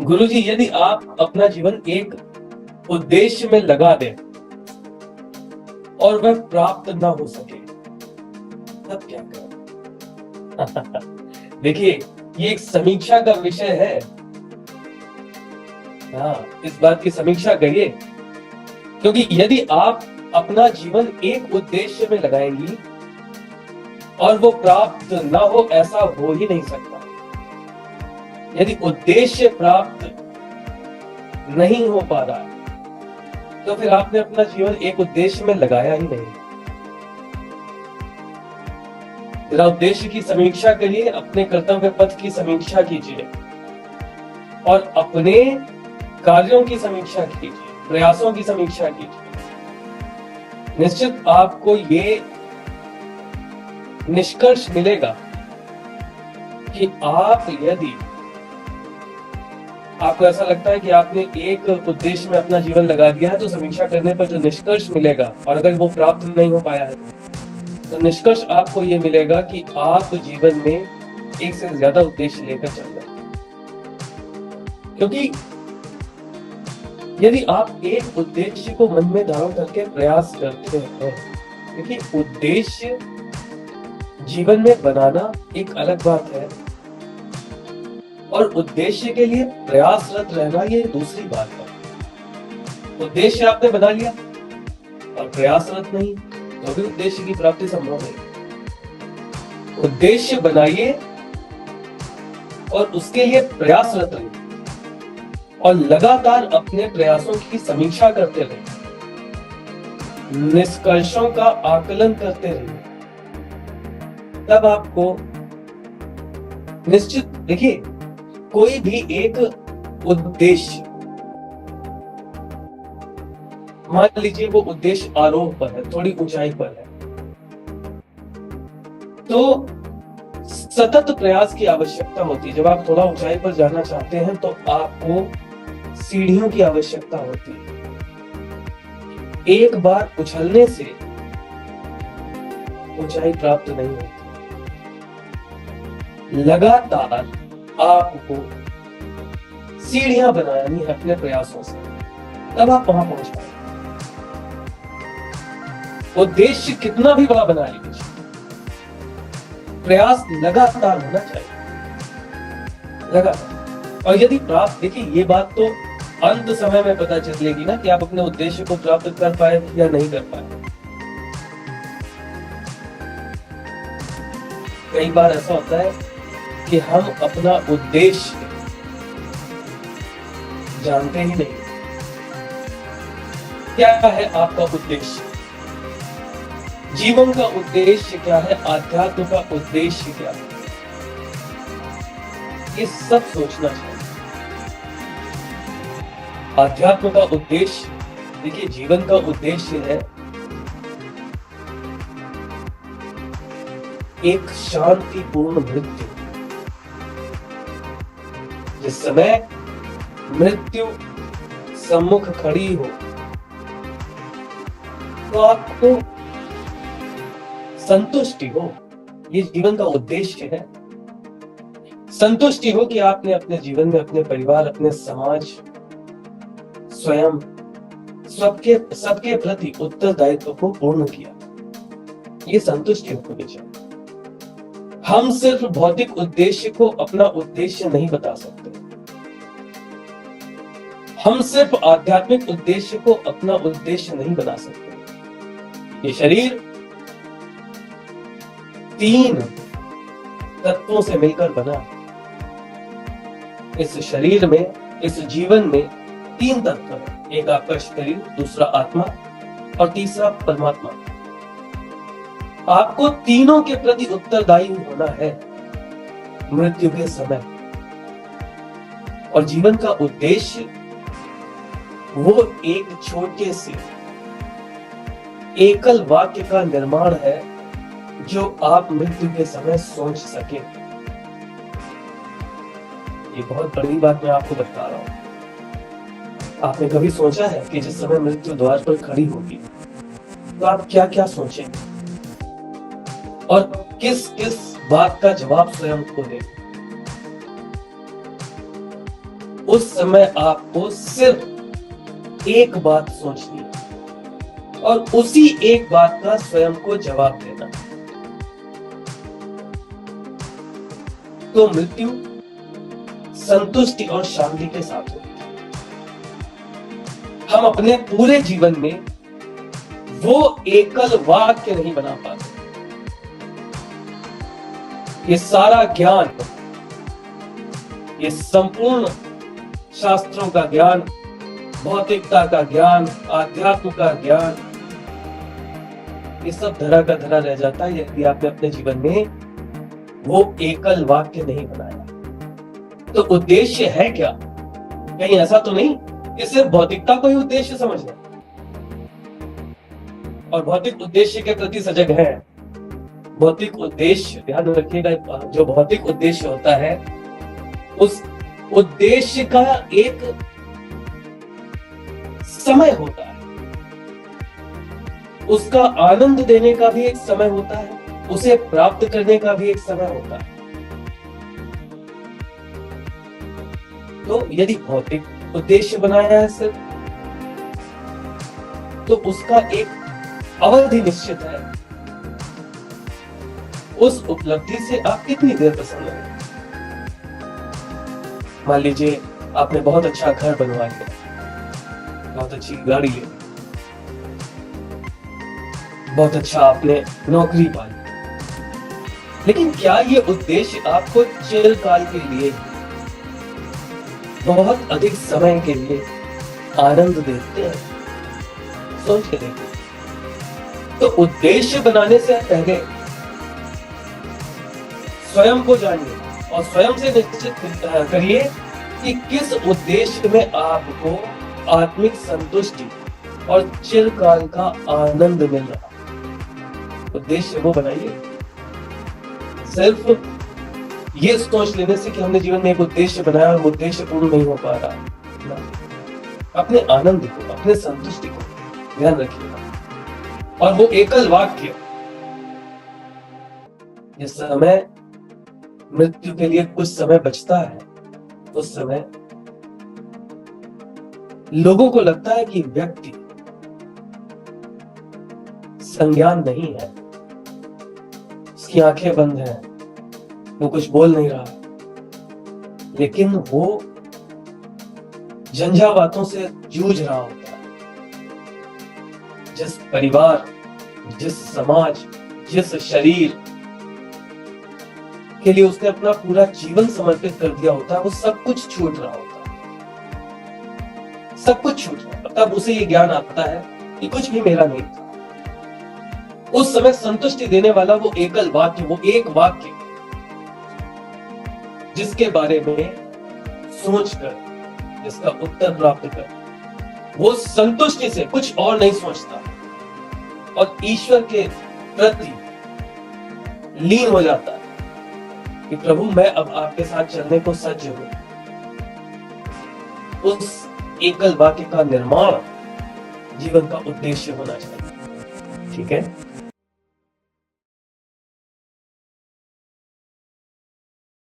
गुरुजी, यदि आप अपना जीवन एक उद्देश्य में लगा दें और वह प्राप्त ना हो सके, तब क्या करें? देखिए, ये एक समीक्षा का विषय है। इस बात की समीक्षा करिए, क्योंकि यदि आप अपना जीवन एक उद्देश्य में लगाएंगी और वो प्राप्त ना हो, ऐसा हो ही नहीं सकता। यदि उद्देश्य प्राप्त नहीं हो पा रहा है, तो फिर आपने अपना जीवन एक उद्देश्य में लगाया ही नहीं। जरा उद्देश्य की समीक्षा करिए, अपने कर्तव्य पथ की समीक्षा कीजिए और अपने कार्यों की समीक्षा कीजिए, प्रयासों की समीक्षा कीजिए। निश्चित आपको ये निष्कर्ष मिलेगा कि आप यदि आपको ऐसा लगता है कि आपने एक उद्देश्य में अपना जीवन लगा दिया है, तो समीक्षा करने पर जो निष्कर्ष मिलेगा, और अगर वो प्राप्त नहीं हो पाया है, तो निष्कर्ष आपको ये मिलेगा कि आप जीवन में एक से ज्यादा उद्देश्य लेकर चल रहे हैं। क्योंकि यदि आप एक उद्देश्य को मन में धारण करके प्रयास करते हैं, क्योंकि उद्देश्य जीवन में बनाना एक अलग बात है और उद्देश्य के लिए प्रयासरत रहना ये दूसरी बात है। उद्देश्य आपने बना लिया और प्रयासरत नहीं, तो भी उद्देश्य की प्राप्ति संभव नहीं। उद्देश्य बनाइए और उसके लिए प्रयासरत रहिए और लगातार अपने प्रयासों की समीक्षा करते रहिए, निष्कर्षों का आकलन करते रहिए। तब आपको निश्चित, देखिए, कोई भी एक उद्देश्य, मान लीजिए वो उद्देश्य आरोह पर है, थोड़ी ऊंचाई पर है, तो सतत प्रयास की आवश्यकता होती है। जब आप थोड़ा ऊंचाई पर जाना चाहते हैं तो आपको सीढ़ियों की आवश्यकता होती है। एक बार उछलने से ऊंचाई प्राप्त नहीं होती, लगातार आपको सीढ़ियां बनानी है अपने प्रयासों से, तब आप वहां पहुंच पाएंगे। उद्देश्य कितना भी बड़ा बना लीजिए, प्रयास लगातार होना चाहिए, लगातार। और यदि प्राप्त, देखिए, ये बात तो अंत समय में पता चलेगी ना कि आप अपने उद्देश्य को प्राप्त कर पाए या नहीं कर पाए। कई बार ऐसा होता है कि हम अपना उद्देश्य जानते ही नहीं। क्या है आपका उद्देश्य? जीवन का उद्देश्य क्या है? आध्यात्म का उद्देश्य क्या है? ये सब सोचना चाहिए। आध्यात्म का उद्देश्य, देखिए, जीवन का उद्देश्य है एक शांतिपूर्ण मृत्यु। जिस समय मृत्यु सम्मुख खड़ी हो, तो आपको संतुष्टि हो। ये जीवन का उद्देश्य है। संतुष्टि हो कि आपने अपने जीवन में अपने परिवार, अपने समाज, स्वयं, सबके प्रति उत्तरदायित्व को पूर्ण किया। ये संतुष्टि होनी चाहिए। हम सिर्फ भौतिक उद्देश्य को अपना उद्देश्य नहीं बता सकते। हम सिर्फ आध्यात्मिक उद्देश्य को अपना उद्देश्य नहीं बना सकते। ये शरीर 3 तत्वों से मिलकर बना। इस शरीर में, इस जीवन में 3 तत्व हैं। एक आपका शरीर, दूसरा आत्मा और तीसरा परमात्मा। आपको तीनों के प्रति उत्तरदायी होना है मृत्यु के समय। और जीवन का उद्देश्य वो एक छोटे से एकल वाक्य का निर्माण है जो आप मृत्यु के समय सोच सके। ये बहुत बड़ी बात मैं आपको बता रहा हूं। आपने कभी सोचा है कि जिस समय मृत्यु द्वार पर खड़ी होगी तो आप क्या क्या सोचेंगे और किस किस बात का जवाब स्वयं को दें? उस समय आपको सिर्फ एक बात सोचनी है और उसी एक बात का स्वयं को जवाब देना। तो मृत्यु संतुष्टि और शांति के साथ होती है। हम अपने पूरे जीवन में वो एकल वाक्य नहीं बना पाते। ये सारा ज्ञान, ये संपूर्ण शास्त्रों का ज्ञान, भौतिकता का ज्ञान, आध्यात्म का ज्ञान, ये सब धरा का धरा रह जाता है यदि आपने अपने जीवन में वो एकल वाक्य नहीं बनाया। तो उद्देश्य है क्या? कहीं ऐसा तो नहीं कि सिर्फ भौतिकता को ही उद्देश्य समझना और भौतिक उद्देश्य के प्रति सजग है। भौतिक उद्देश्य, ध्यान रखिएगा, जो भौतिक उद्देश्य होता है उस उद्देश्य का एक समय होता है, उसका आनंद देने का भी एक समय होता है, उसे प्राप्त करने का भी एक समय होता है। तो यदि भौतिक उद्देश्य बनाया है सिर्फ, तो उसका एक अवधि निश्चित है। उस उपलब्धि से आप कितनी देर प्रसन्न हैं? मान लीजिए आपने बहुत अच्छा घर बनवा लिया, बहुत अच्छी गाड़ी ले ली, बहुत अच्छा आपने नौकरी पा ली, लेकिन क्या ये उद्देश्य आपको चिरकाल के लिए, बहुत अधिक समय के लिए आनंद देते हैं? सोच के देखिए। तो उद्देश्य बनाने से पहले स्वयं को जानिए और स्वयं से निश्चित करिए कि किस उद्देश्य में आपको आत्मिक संतुष्टि और चिरकाल का आनंद मिल रहा। उद्देश्य वो बनाइए। सिर्फ ये सोच लेने से कि हमने जीवन में एक उद्देश्य बनाया और उद्देश्य पूर्ण नहीं हो पा रहा, अपने आनंद को, अपने संतुष्टि को ध्यान रखिएगा। और वो एकल वाक्य, जिस समय मृत्यु के लिए कुछ समय बचता है, उस समय लोगों को लगता है कि व्यक्ति संज्ञान नहीं है, उसकी आंखें बंद हैं, वो कुछ बोल नहीं रहा, लेकिन वो झंझावातों से जूझ रहा होता है। जिस परिवार, जिस समाज, जिस शरीर के लिए उसने अपना पूरा जीवन समर्पित कर दिया होता है, वो सब कुछ छूट रहा होता है, सब कुछ छूट रहा है। तब उसे ये ज्ञान आता है कि कुछ भी मेरा नहीं था। उस समय संतुष्टि देने वाला वो एकल वाक्य, वो एक वाक्य जिसके बारे में सोचकर, जिसका उत्तर प्राप्त कर, वो संतुष्टि से कुछ और नहीं सोचता और ईश्वर के प्रति लीन हो जाता है कि प्रभु मैं अब आपके साथ चलने को सज्ज हूं। उस एकल वाक्य का निर्माण जीवन का उद्देश्य होना चाहिए। ठीक है।